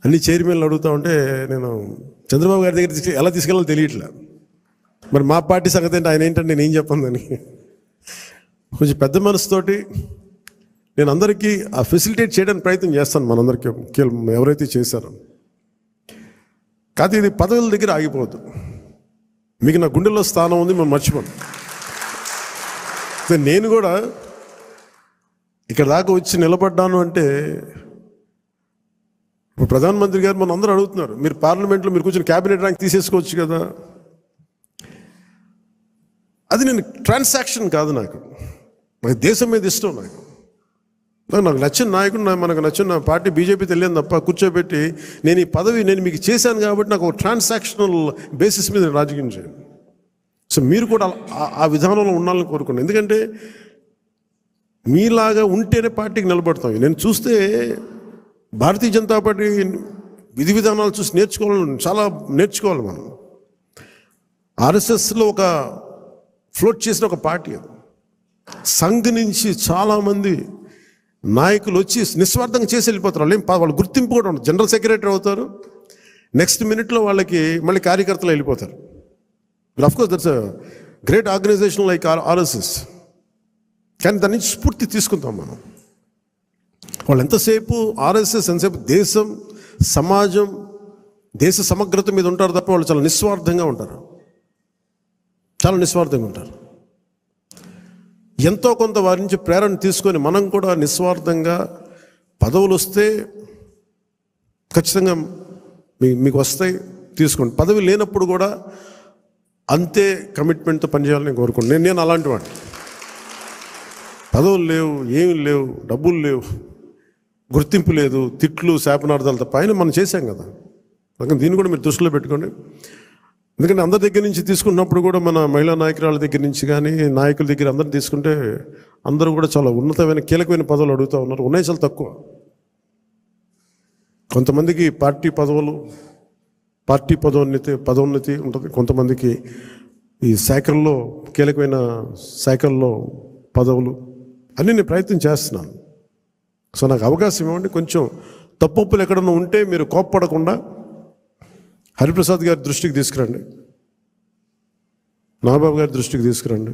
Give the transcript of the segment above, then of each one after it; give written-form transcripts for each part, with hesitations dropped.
అన్ని చైర్మన్లు అడుగుతూ ఉంటే నేను చంద్రబాబు గారి దగ్గర ఎలా తీసుకెళ్ళాలో తెలియట్లే. మరి మా పార్టీ సంగతి ఏంటి, ఆయన ఏంటంటే నేను ఏం చెప్పందని కొంచెం పెద్ద మనసుతోటి నేను అందరికీ ఆ ఫెసిలిటేట్ చేయడానికి ప్రయత్నం చేస్తాను. మనందరికీ ఎవరైతే చేశారో. కాదు ఇది పదవుల దగ్గర ఆగిపోవద్దు. మీకు నా గుండెల్లో స్థానం ఉంది, మేము మర్చిపోను. నేను కూడా ఇక్కడ దాకా వచ్చి నిలబడ్డాను అంటే ఇప్పుడు ప్రధానమంత్రి గారు మన అందరూ అడుగుతున్నారు, మీరు పార్లమెంట్లో మీరు కూర్చొని క్యాబినెట్ ర్యాంక్ తీసేసుకోవచ్చు కదా. అది నేను ట్రాన్సాక్షన్ కాదు. నాకు దేశం మీద ఇష్టం. నాకు నచ్చిన నాయకుడు, మనకు నచ్చిన పార్టీ బీజేపీ తెలియదు తప్ప కూర్చోబెట్టి నేను ఈ పదవి నేను మీకు చేశాను కాబట్టి నాకు ఒక ట్రాన్సాక్షనల్ బేసిస్ మీద రాజకీయం చేయండి. సో మీరు కూడా ఆ విధానంలో ఉండాలని కోరుకున్నాను. ఎందుకంటే మీలాగా ఉంటేనే పార్టీకి నిలబడతాం. నేను చూస్తే భారతీయ జనతా పార్టీ విధి విధానాలు చూసి చాలా నేర్చుకోవాలి మనం. ఆర్ఎస్ఎస్లో ఒక ఫ్లోట్ చేసిన ఒక పార్టీ అది. సంఘ్ నుంచి చాలామంది నాయకులు వచ్చి నిస్వార్థంగా చేసి వెళ్ళిపోతారు. వాళ్ళు గుర్తింపు కూడా ఉండదు. జనరల్ సెక్రటరీ అవుతారు, నెక్స్ట్ మినిట్లో వాళ్ళకి మళ్ళీ కార్యకర్తలు వెళ్ళిపోతారు. Of course that's a great organisation like RSS. కానీ దాని నుంచి స్ఫూర్తి తీసుకుంటాం మనం. వాళ్ళు ఎంతసేపు ఆర్ఎస్ఎస్ ఎంతసేపు దేశం, సమాజం, దేశ సమగ్రత మీద ఉంటారు తప్ప వాళ్ళు చాలా నిస్వార్థంగా ఉంటారు. చాలా నిస్వార్థంగా ఉంటారు. ఎంతో కొంత వారి నుంచి ప్రేరణ తీసుకొని మనం కూడా నిస్వార్థంగా పదవులు వస్తే ఖచ్చితంగా మీకు వస్తాయి, తీసుకోండి. పదవి లేనప్పుడు కూడా అంతే కమిట్మెంట్తో పనిచేయాలని కోరుకుంటున్నాను. నేను అలాంటి వాడిని. పదవులు లేవు, ఏమి లేవు, డబ్బులు లేవు, గుర్తింపు లేదు, తిట్లు శాపనార్థాలు తప్ప ఆయన మనం చేశాం కదా. అందుకని దీన్ని కూడా మీరు దృష్టిలో పెట్టుకోండి. ఎందుకంటే అందరి దగ్గర నుంచి తీసుకున్నప్పుడు కూడా మన మహిళా నాయకురాల దగ్గర నుంచి కానీ నాయకుల దగ్గర అందరిని తీసుకుంటే అందరూ కూడా చాలా ఉన్నతమైన కీలకమైన పదవులు అడుగుతూ ఉన్నారు. ఉన్నాయి చాలా తక్కువ. కొంతమందికి పార్టీ పదోన్నతి ఉంటుంది. కొంతమందికి ఈ శాఖల్లో కీలకమైన శాఖల్లో పదవులు అన్నీ నేను ప్రయత్నం చేస్తున్నాను. సో నాకు అవకాశం ఇవ్వండి. కొంచెం తప్పులు ఎక్కడన్నా ఉంటే మీరు కోప్పడకుండా హరిప్రసాద్ గారి దృష్టికి తీసుకురండి, నాగబాబు గారి దృష్టికి తీసుకురండి,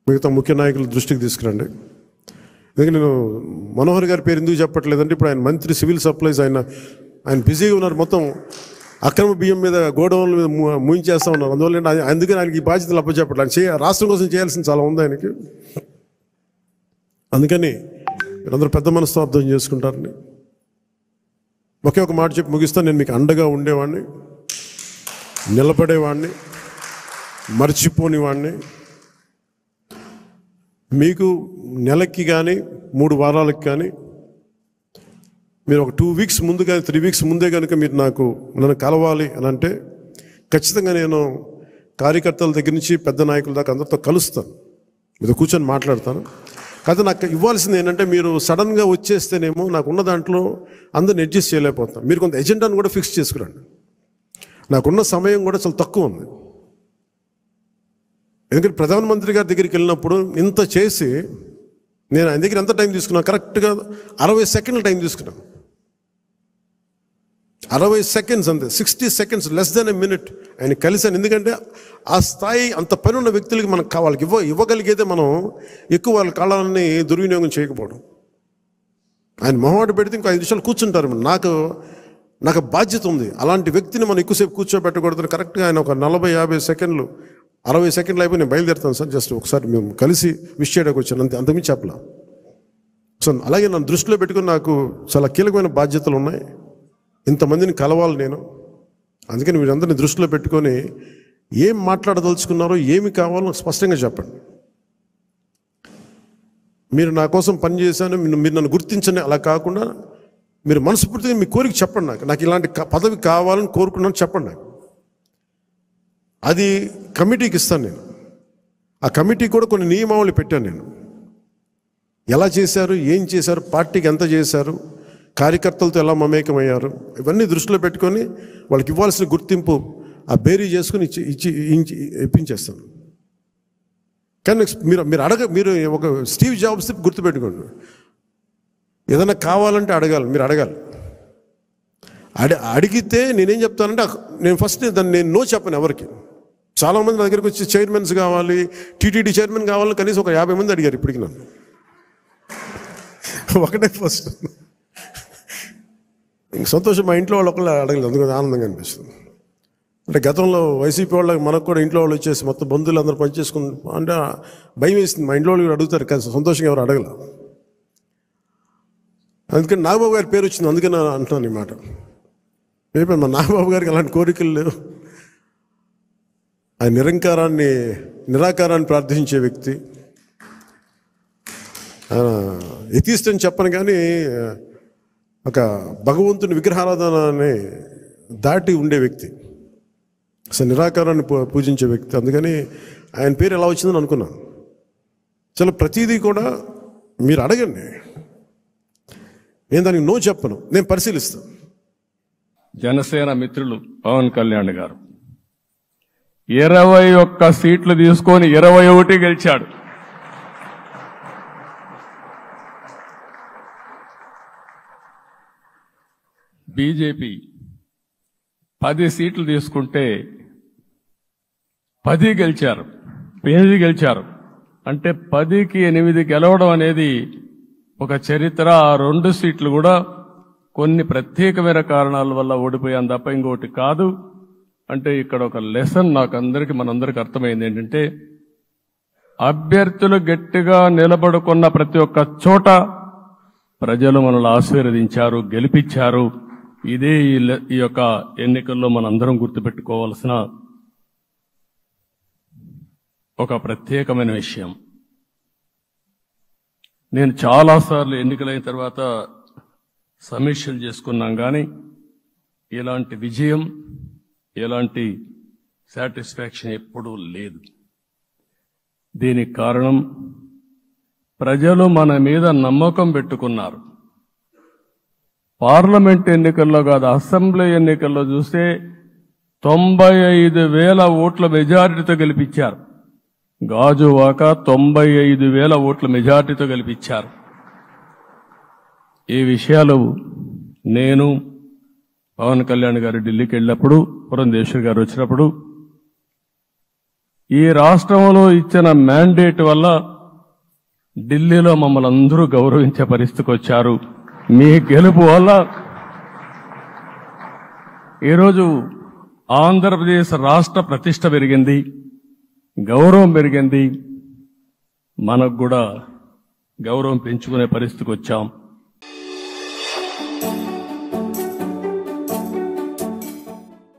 మిగతా ముఖ్య నాయకుల దృష్టికి తీసుకురండి. ఎందుకంటే నేను మనోహర్ గారి పేరు ఎందుకు చెప్పట్లేదంటే ఇప్పుడు ఆయన మంత్రి సివిల్ సప్లైస్, ఆయన బిజీగా ఉన్నారు. మొత్తం అక్రమ బియ్యం మీద గోడౌన్ల మీద మూయించేస్తూ ఉన్నారు. అందువల్ల అందుకని ఆయనకి ఈ బాధ్యతలు అప్పచెప్పట్లేదు. రాష్ట్రం కోసం చేయాల్సింది చాలా ఉంది ఆయనకి. అందుకని మీరందరూ పెద్ద మనసుతో అర్థం చేసుకుంటారని ఒకే ఒక మాట చెప్పి ముగిస్తాను. నేను మీకు అండగా ఉండేవాడిని, నిలబడేవాడిని, మర్చిపోనివాడిని. మీకు నెలకి కానీ 3 వారాలకు కానీ మీరు ఒక 2 వీక్స్ ముందు కానీ 3 వీక్స్ ముందే కనుక మీరు నన్ను కలవాలి అని అంటే ఖచ్చితంగా నేను కార్యకర్తల దగ్గర నుంచి పెద్ద నాయకుల దాకా అందరితో కలుస్తాను, మీతో కూర్చొని మాట్లాడతాను. కాదు నాకు ఇవ్వాల్సింది ఏంటంటే మీరు సడన్గా వచ్చేస్తేనేమో నాకున్న దాంట్లో అందరిని అడ్జస్ట్ చేయలేకపోతాం. మీరు కొంత ఎజెండాను కూడా ఫిక్స్ చేసుకురండి. నాకున్న సమయం కూడా చాలా తక్కువ ఉంది. ఎందుకంటే ప్రధానమంత్రి గారి దగ్గరికి వెళ్ళినప్పుడు ఇంత చేసి నేను ఆయన దగ్గర ఎంత టైం తీసుకున్నాను, కరెక్ట్గా 60 సెకండ్ల టైం తీసుకున్నాను. 60 సెకండ్స్ అంతే, 60 seconds, less than a minute ఆయన కలిశాను. ఎందుకంటే ఆ స్థాయి అంత పని ఉన్న వ్యక్తులకి మనకు వాళ్ళకి ఇవ్వగలిగేదే మనం ఎక్కువ వాళ్ళ కాలాన్ని దుర్వినియోగం చేయకపోవడం. ఆయన మొహమాట పెడితే ఇంకో 5 నిమిషాలు కూర్చుంటారు. నాకు బాధ్యత ఉంది. అలాంటి వ్యక్తిని మనం ఎక్కువసేపు కూర్చోబెట్టకూడదు. కరెక్ట్గా ఆయన ఒక 40-50 సెకండ్లు, 60 సెకండ్లు అయిపోయి నేను బయలుదేరుతాను సార్, జస్ట్ ఒకసారి మేము కలిసి విష్ చేయడానికి వచ్చాను, అంతకుమించి చెప్పలా. సో అలాగే నన్ను దృష్టిలో పెట్టుకుని నాకు చాలా కీలకమైన బాధ్యతలు ఉన్నాయి. ఇంతమందిని కలవాలి నేను. అందుకని మీరందరినీ దృష్టిలో పెట్టుకొని ఏం మాట్లాడదలుచుకున్నారో, ఏమి కావాలో నాకు స్పష్టంగా చెప్పండి. మీరు నా కోసం పనిచేశాను, మీరు నన్ను గుర్తించండి. అలా కాకుండా మీరు మనస్ఫూర్తిగా మీ కోరిక చెప్పండి. నాకు ఇలాంటి పదవి కావాలని కోరుకున్నాను చెప్పండి నాకు. అది కమిటీకి ఇస్తాను నేను. ఆ కమిటీ కూడా కొన్ని నియమావళి పెట్టాను నేను. ఎలా చేశారు, ఏం చేశారు, పార్టీకి ఎంత చేశారు, కార్యకర్తలతో ఎలా మమేకమయ్యారు, ఇవన్నీ దృష్టిలో పెట్టుకొని వాళ్ళకి ఇవ్వాల్సిన గుర్తింపు ఆ బేరీ చేసుకుని ఇప్పించేస్తాను. కానీ మీరు ఒక స్టీవ్ జాబ్స్ గుర్తుపెట్టుకోండి, ఏదైనా కావాలంటే మీరు అడగాలి. అడిగితే నేనేం చెప్తానంటే, నేను ఫస్ట్ దాన్ని నేను నో చెప్పను ఎవరికి. చాలామంది నా దగ్గరికి వచ్చి చైర్మన్స్ కావాలి, టీటీడీ చైర్మన్ కావాలని కనీసం ఒక 50 మంది అడిగారు ఇప్పటికి నన్ను. ఒకటే ఫస్ట్. ఇంక సంతోషం, మా ఇంట్లో వాళ్ళు ఒకళ్ళు అడగలేదు, అందుకని ఆనందంగా అనిపిస్తుంది. అంటే గతంలో వైసీపీ వాళ్ళకి మనకు కూడా ఇంట్లో వాళ్ళు వచ్చేసి మొత్తం బంధువులు అందరూ పనిచేసుకుని అంటే భయం వేసింది. మా ఇంట్లో వాళ్ళు కూడా అడుగుతారు కానీ సంతోషంగా ఎవరు అడగల. అందుకని నాగబాబు గారి పేరు వచ్చింది, అందుకని అంటున్నాను ఈ మాట. రేపు మా నాగబాబు గారికి అలాంటి కోరికలు లేవు. ఆయన నిరాకారాన్ని ప్రార్థించే వ్యక్తి. ఎథీస్ట్ అని చెప్పను కానీ ఒక భగవంతుని విగ్రహారాధన అనే దాటి ఉండే వ్యక్తి, అసలు నిరాకారాన్ని పూజించే వ్యక్తి. అందుకని ఆయన పేరు ఎలా వచ్చిందని అనుకున్నాను. చాలా ప్రతిదీ కూడా మీరు అడగండి, నేను దానికి నో చెప్పను, నేను పరిశీలిస్తాను. జనసేన మిత్రులు పవన్ కళ్యాణ్ గారు 21 సీట్లు తీసుకొని 21 గెలిచాడు. బీజేపీ 10 సీట్లు తీసుకుంటే 10 గెలిచారు, 8 గెలిచారు. అంటే 10కి 8 గెలవడం అనేది ఒక చరిత్ర. ఆ 2 సీట్లు కూడా కొన్ని ప్రత్యేకమైన కారణాల వల్ల ఓడిపోయాను తప్ప ఇంకోటి కాదు. అంటే ఇక్కడ ఒక లెసన్ మనందరికీ అర్థమైంది ఏంటంటే, అభ్యర్థులు గట్టిగా నిలబడుకున్న ప్రతి ఒక్క చోట ప్రజలు మనల్ని ఆశీర్వదించారు, గెలిపించారు. ఇదే ఈ యొక్క ఎన్నికల్లో మనందరం గుర్తుపెట్టుకోవాల్సిన ఒక ప్రత్యేకమైన విషయం. నేను చాలాసార్లు ఎన్నికలైన తర్వాత సమీక్షలు చేసుకున్నాం, కానీ ఇలాంటి విజయం, ఎలాంటి సాటిస్ఫాక్షన్ ఎప్పుడూ లేదు. దీనికి కారణం ప్రజలు మన మీద నమ్మకం పెట్టుకున్నారు. పార్లమెంట్ ఎన్నికల్లో కాదు, అసెంబ్లీ ఎన్నికల్లో చూస్తే 95,000 ఓట్ల మెజారిటీతో గెలిపించారు. గాజువాక 95,000 ఓట్ల మెజారిటీతో గెలిపించారు. ఈ విషయాలు నేను పవన్ కళ్యాణ్ గారు ఢిల్లీకి వెళ్ళినప్పుడు, పురంధేశ్వరి గారు వచ్చినప్పుడు, ఈ రాష్ట్రంలో ఇచ్చిన మ్యాండేట్ వల్ల ఢిల్లీలో మమ్మల్ని అందరూ గౌరవించే పరిస్థితికి వచ్చారు. మీ గెలుపు వల్ల ఈరోజు ఆంధ్రప్రదేశ్ రాష్ట్ర ప్రతిష్ట పెరిగింది, గౌరవం పెరిగింది. మనకు కూడా గౌరవం పెంచుకునే పరిస్థితికి వచ్చాం.